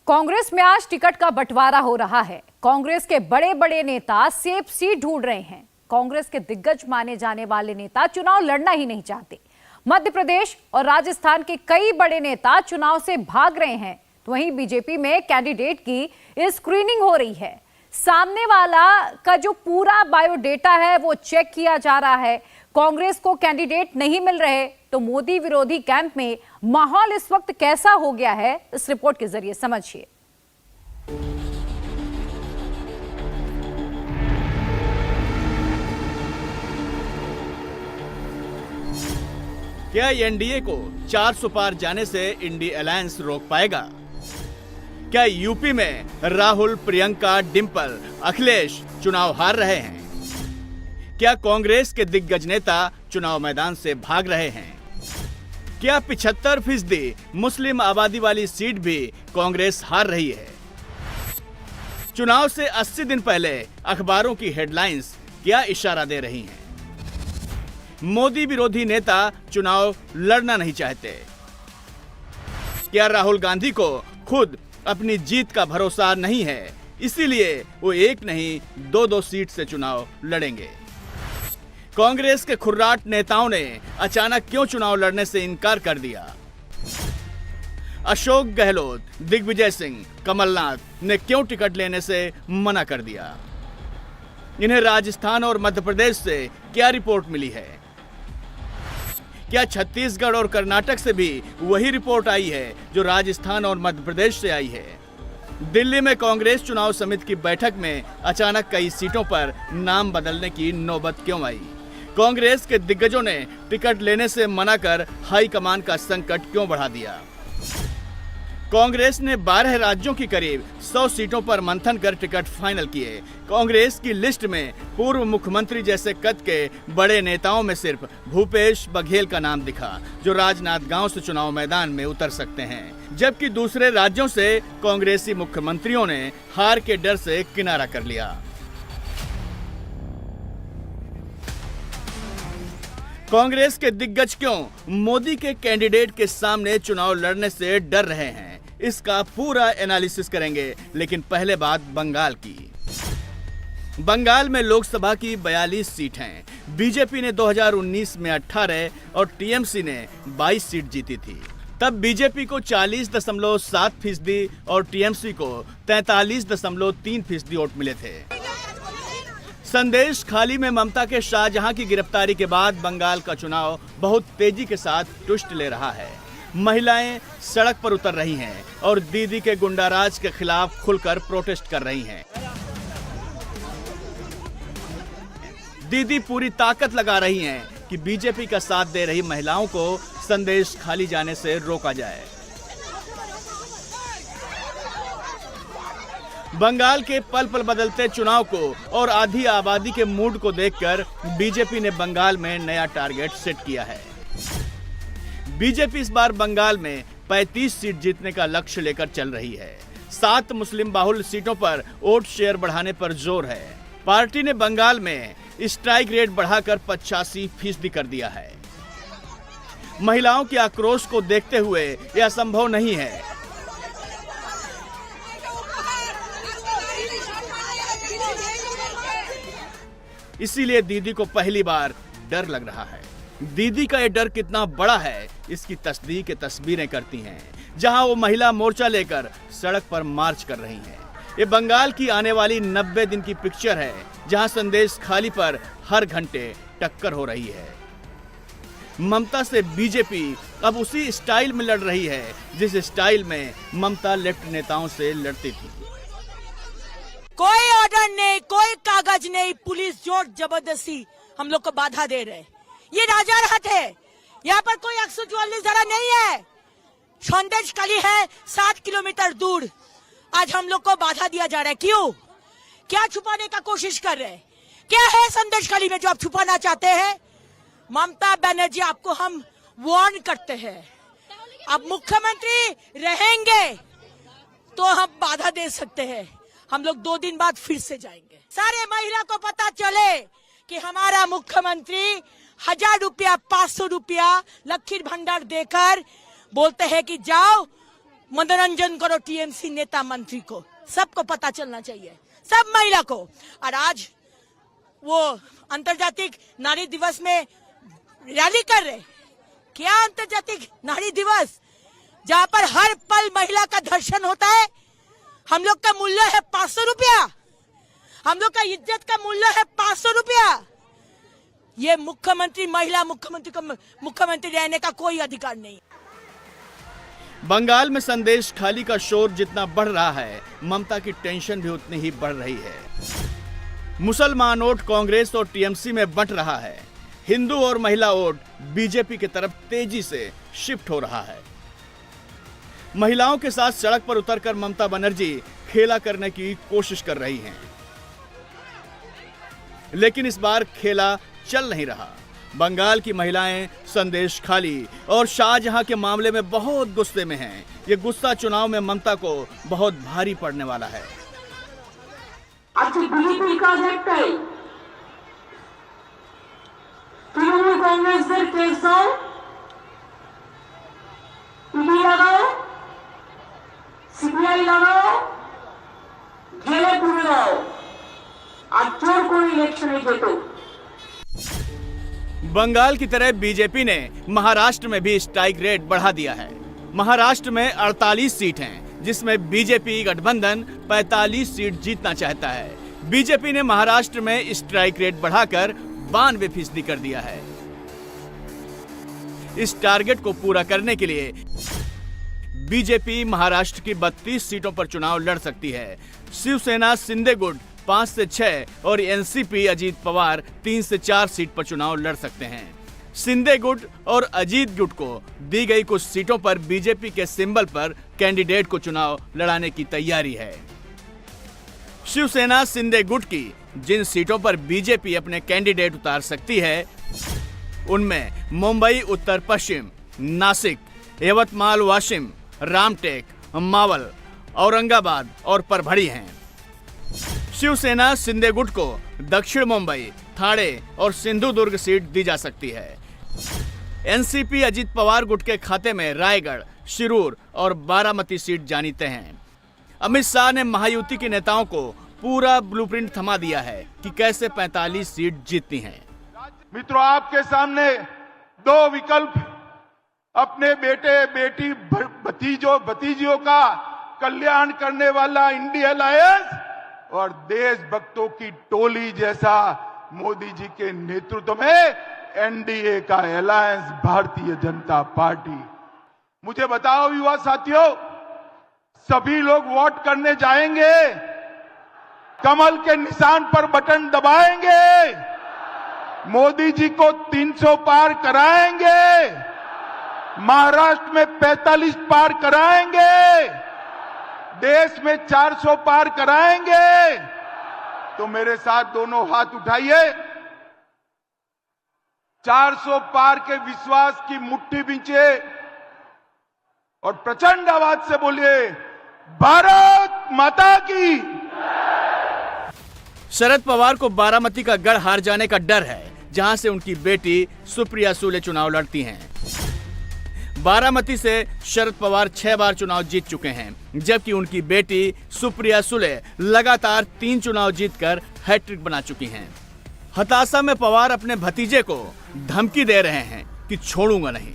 कांग्रेस में आज टिकट का बंटवारा हो रहा है। कांग्रेस के बड़े बड़े नेता सेफ सीट ढूंढ रहे हैं। कांग्रेस के दिग्गज माने जाने वाले नेता चुनाव लड़ना ही नहीं चाहते। मध्य प्रदेश और राजस्थान के कई बड़े नेता चुनाव से भाग रहे हैं, तो वहीं बीजेपी में कैंडिडेट की स्क्रीनिंग हो रही है। सामने वाला का जो पूरा बायोडेटा है वो चेक किया जा रहा है। कांग्रेस को कैंडिडेट नहीं मिल रहे, तो मोदी विरोधी कैंप में माहौल इस वक्त कैसा हो गया है, इस रिपोर्ट के जरिए समझिए। क्या एनडीए को 400 पार जाने से इंडी अलायंस रोक पाएगा? क्या यूपी में राहुल, प्रियंका, डिंपल, अखिलेश चुनाव हार रहे हैं? क्या कांग्रेस के दिग्गज नेता चुनाव मैदान से भाग रहे हैं? क्या 75% मुस्लिम आबादी वाली सीट भी कांग्रेस हार रही है? चुनाव से 80 दिन पहले अखबारों की हेडलाइंस क्या इशारा दे रही हैं? मोदी विरोधी नेता चुनाव लड़ना नहीं चाहते। क्या राहुल गांधी को खुद अपनी जीत का भरोसा नहीं है, इसीलिए वो एक नहीं 2-2 सीट से चुनाव लड़ेंगे? कांग्रेस के खुर्राट नेताओं ने अचानक क्यों चुनाव लड़ने से इनकार कर दिया? अशोक गहलोत, दिग्विजय सिंह, कमलनाथ ने क्यों टिकट लेने से मना कर दिया? इन्हें राजस्थान और मध्य प्रदेश से क्या रिपोर्ट मिली है? क्या छत्तीसगढ़ और कर्नाटक से भी वही रिपोर्ट आई है जो राजस्थान और मध्य प्रदेश से आई है? दिल्ली में कांग्रेस चुनाव समिति की बैठक में अचानक कई सीटों पर नाम बदलने की नौबत क्यों आई? कांग्रेस के दिग्गजों ने टिकट लेने से मना कर हाईकमान का संकट क्यों बढ़ा दिया? कांग्रेस ने 12 राज्यों की करीब 100 सीटों पर मंथन कर टिकट फाइनल किए। कांग्रेस की लिस्ट में पूर्व मुख्यमंत्री जैसे कद के बड़े नेताओं में सिर्फ भूपेश बघेल का नाम दिखा, जो राजनांदगांव से चुनाव मैदान में उतर सकते हैं, जबकि दूसरे राज्यों से कांग्रेसी मुख्यमंत्रियों ने हार के डर से किनारा कर लिया। कांग्रेस के दिग्गज क्यों मोदी के कैंडिडेट के सामने चुनाव लड़ने से डर रहे हैं, इसका पूरा एनालिसिस करेंगे। लेकिन पहले बात बंगाल की। बंगाल में लोकसभा की 42 सीट हैं। बीजेपी ने 2019 में 18 और टीएमसी ने 22 सीट जीती थी। तब बीजेपी को 40.7% और टीएमसी को 43.3% वोट मिले थे। संदेश खाली में ममता के शाहजहां की गिरफ्तारी के बाद बंगाल का चुनाव बहुत तेजी के साथ ट्विस्ट ले रहा है। महिलाएं सड़क पर उतर रही हैं और दीदी के गुंडाराज के खिलाफ खुलकर प्रोटेस्ट कर रही हैं। दीदी पूरी ताकत लगा रही हैं कि बीजेपी का साथ दे रही महिलाओं को संदेश खाली जाने से रोका जाए। बंगाल के पल पल बदलते चुनाव को और आधी आबादी के मूड को देखकर बीजेपी ने बंगाल में नया टारगेट सेट किया है। बीजेपी इस बार बंगाल में 35 सीट जीतने का लक्ष्य लेकर चल रही है। 7 मुस्लिम बाहुल सीटों पर वोट शेयर बढ़ाने पर जोर है। पार्टी ने बंगाल में स्ट्राइक रेट बढ़ाकर 85% कर दिया है। महिलाओं के आक्रोश को देखते हुए यह संभव नहीं है। इसीलिए दीदी को पहली बार डर लग रहा है। दीदी का ये डर कितना बड़ा है, इसकी तस्दीक के तस्वीरें करती हैं, जहां वो महिला मोर्चा लेकर सड़क पर मार्च कर रही हैं। ये बंगाल की आने वाली 90 दिन की पिक्चर है, जहां संदेश खाली पर हर घंटे टक्कर हो रही है। ममता से बीजेपी अब उसी स्टाइल में लड़ रही है जिस स्टाइल में ममता लेफ्ट नेताओं से लड़ती थी। कोई ऑर्डर नहीं, कोई कागज नहीं, पुलिस जोर जबरदस्ती हम लोग को बाधा दे रहे। ये राजारहाट है, यहाँ पर कोई 144 धारा नहीं है। संदेश खाली है 7 किलोमीटर दूर। आज हम लोग को बाधा दिया जा रहा है। क्यों? क्या छुपाने का कोशिश कर रहे हैं? क्या है संदेश खाली में जो आप छुपाना चाहते हैं? ममता बनर्जी, आपको हम वार्न करते हैं, आप मुख्यमंत्री रहेंगे तो हम बाधा दे सकते हैं। हम लोग 2 दिन बाद फिर से जाएंगे। सारे महिला को पता चले कि हमारा मुख्यमंत्री 1000 रुपया, 500 रुपया लखीर भंडार देकर बोलते हैं कि जाओ मनोरंजन करो टीएमसी नेता मंत्री को, सबको पता चलना चाहिए, सब महिला को। और आज वो अंतर्जातिक नारी दिवस में रैली कर रहे, क्या अंतर्जातिक नारी दिवस जहां पर हर पल महिला का धर्षण होता है। हम लोग का मूल्य है 500 रुपया, हम लोग का इज्जत का मूल्य है 500 रुपया। ये मुख्यमंत्री, महिला मुख्यमंत्री को मुख्यमंत्री रहने का कोई अधिकार नहीं। बंगाल में संदेश खाली का शोर जितना बढ़ रहा है, ममता की टेंशन भी उतनी ही बढ़ रही है। मुसलमान वोट कांग्रेस और टीएमसी में बंट रहा है, हिंदू और महिला वोट बीजेपी की तरफ तेजी से शिफ्ट हो रहा है। महिलाओं के साथ सड़क पर उतरकर ममता बनर्जी खेला करने की कोशिश कर रही हैं, लेकिन इस बार खेला चल नहीं रहा। बंगाल की महिलाएं संदेश खाली और शाहजहां के मामले में बहुत गुस्से में हैं। ये गुस्सा चुनाव में ममता को बहुत भारी पड़ने वाला है। বিজেপির কাজ একটাই, তৃণমূল কংগ্রেসদের কেস দাও, ইডি লাগাও, সিবিআই লাগাও, জেলে পুরে দাও, আর জোর করে ইলেকশনে যেতো। बंगाल की तरह बीजेपी ने महाराष्ट्र में भी स्ट्राइक रेट बढ़ा दिया है। महाराष्ट्र में 48 सीट हैं, जिसमें बीजेपी गठबंधन 45 सीट जीतना चाहता है। बीजेपी ने महाराष्ट्र में स्ट्राइक रेट बढ़ाकर 92% कर दिया है। इस टारगेट को पूरा करने के लिए बीजेपी महाराष्ट्र की 32 सीटों पर चुनाव लड़ सकती है। शिवसेना शिंदे गुट 5 से 6 और एनसीपी अजीत पवार 3 से 4 सीट पर चुनाव लड़ सकते हैं। शिंदे गुट और अजीत गुट को दी गई कुछ सीटों पर बीजेपी के सिंबल पर कैंडिडेट को चुनाव लड़ाने की तैयारी है। शिवसेना शिंदे गुट की जिन सीटों पर बीजेपी अपने कैंडिडेट उतार सकती है, उनमें मुंबई उत्तर पश्चिम, नासिक, यवतमाल वाशिम, रामटेक, मावल, औरंगाबाद और परभड़ी हैं। शिवसेना शिंदे गुट को दक्षिण मुंबई, ठाणे और सिंधुदुर्ग सीट दी जा सकती है। एनसीपी अजीत पवार गुट के खाते में रायगढ़, शिरूर और बारामती सीट जानी तय हैं। अमित शाह ने महायुति के नेताओं को पूरा ब्लूप्रिंट थमा दिया है कि कैसे 45 सीट जीतती हैं। मित्रों, आपके सामने 2 विकल्प, अपने बेटे बेटी भतीजियों का कल्याण करने वाला इंडिया अलायंस और देशभक्तों की टोली जैसा मोदी जी के नेतृत्व में एनडीए का अलायंस भारतीय जनता पार्टी। मुझे बताओ युवा साथियों, सभी लोग वोट करने जाएंगे, कमल के निशान पर बटन दबाएंगे, मोदी जी को 300 पार कराएंगे, महाराष्ट्र में 45 पार कराएंगे, देश में 400 पार कराएंगे। तो मेरे साथ दोनों हाथ उठाइए, 400 पार के विश्वास की मुट्ठी बींचे और प्रचंड आवाज से बोलिए, भारत माता की। शरद पवार को बारामती का गढ़ हार जाने का डर है, जहां से उनकी बेटी सुप्रिया सुले चुनाव लड़ती हैं। बारामती से शरद पवार 6 बार चुनाव जीत चुके हैं, जबकि उनकी बेटी सुप्रिया सुले लगातार 3 चुनाव जीतकर हैट्रिक बना चुकी हैं। हताशा में पवार अपने भतीजे को धमकी दे रहे हैं कि छोड़ूंगा नहीं।